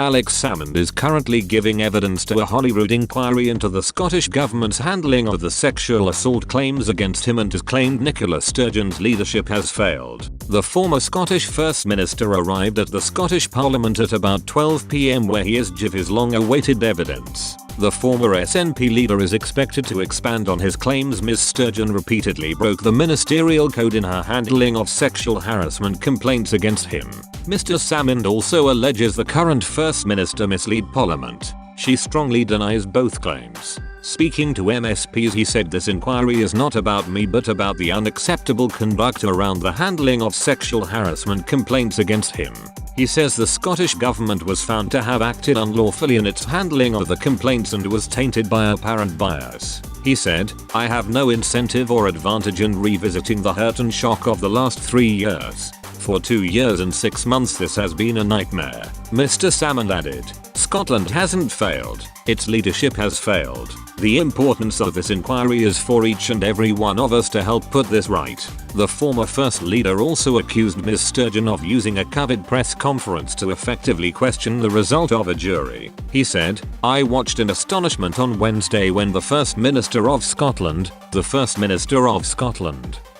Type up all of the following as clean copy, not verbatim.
Alex Salmond is currently giving evidence to a Holyrood inquiry into the Scottish Government's handling of the sexual assault claims against him and has claimed Nicola Sturgeon's leadership has failed. The former Scottish First Minister arrived at the Scottish Parliament at about 12 PM where he is to give his long-awaited evidence. The former SNP leader is expected to expand on his claims Ms. Sturgeon repeatedly broke the ministerial code in her handling of sexual harassment complaints against him. Mr. Salmond also alleges the current First Minister misled Parliament. She strongly denies both claims. Speaking to MSPs, he said this inquiry is not about me but about the unacceptable conduct around the handling of sexual harassment complaints against him. He says the Scottish Government was found to have acted unlawfully in its handling of the complaints and was tainted by apparent bias. He said, "I have no incentive or advantage in revisiting the hurt and shock of the last 3 years. For 2 years and 6 months this has been a nightmare." Mr. Salmond added, "Scotland hasn't failed, its leadership has failed. The importance of this inquiry is for each and every one of us to help put this right." The former First Leader also accused Ms. Sturgeon of using a covered press conference to effectively question the result of a jury. He said, "I watched in astonishment on Wednesday when the First Minister of Scotland,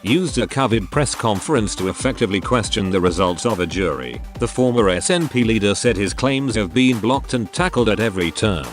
used a covered press conference to effectively question the results of a jury." The former SNP leader said his claims have been blocked and tackled at every turn.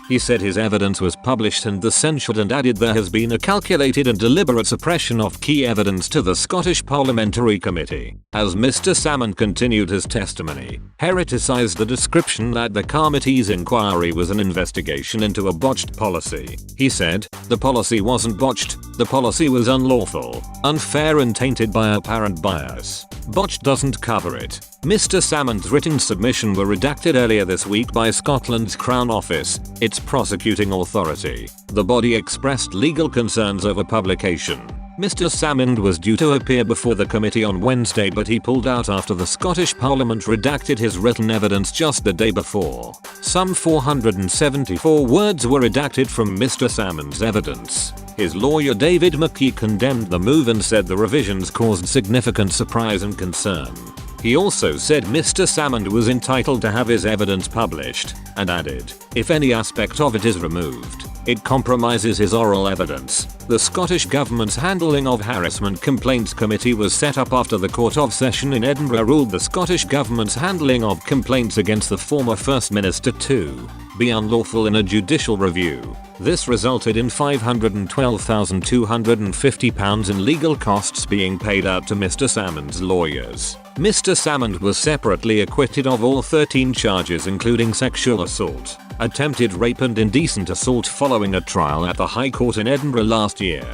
He said his evidence was published and censored and added there has been a calculated and deliberate suppression of key evidence to the Scottish Parliamentary Committee. As Mr. Salmond continued his testimony, criticized the description that the committee's inquiry was an investigation into a botched policy. He said, "The policy wasn't botched, the policy was unlawful, unfair and tainted by apparent bias. Botched doesn't cover it." Mr. Salmond's written submission were redacted earlier this week by Scotland's Crown Office, its prosecuting authority. The body expressed legal concerns over publication. Mr. Salmond was due to appear before the committee on Wednesday but he pulled out after the Scottish Parliament redacted his written evidence just the day before. Some 474 words were redacted from Mr. Salmond's evidence. His lawyer David McKee condemned the move and said the revisions caused significant surprise and concern. He also said Mr. Salmond was entitled to have his evidence published, and added, "If any aspect of it is removed, it compromises his oral evidence." The Scottish Government's Handling of Harassment Complaints Committee was set up after the Court of Session in Edinburgh ruled the Scottish Government's handling of complaints against the former First Minister to be unlawful in a judicial review. This resulted in £512,250 in legal costs being paid out to Mr. Salmond's lawyers. Mr. Salmond was separately acquitted of all 13 charges including sexual assault, attempted rape and indecent assault following a trial at the High Court in Edinburgh last year.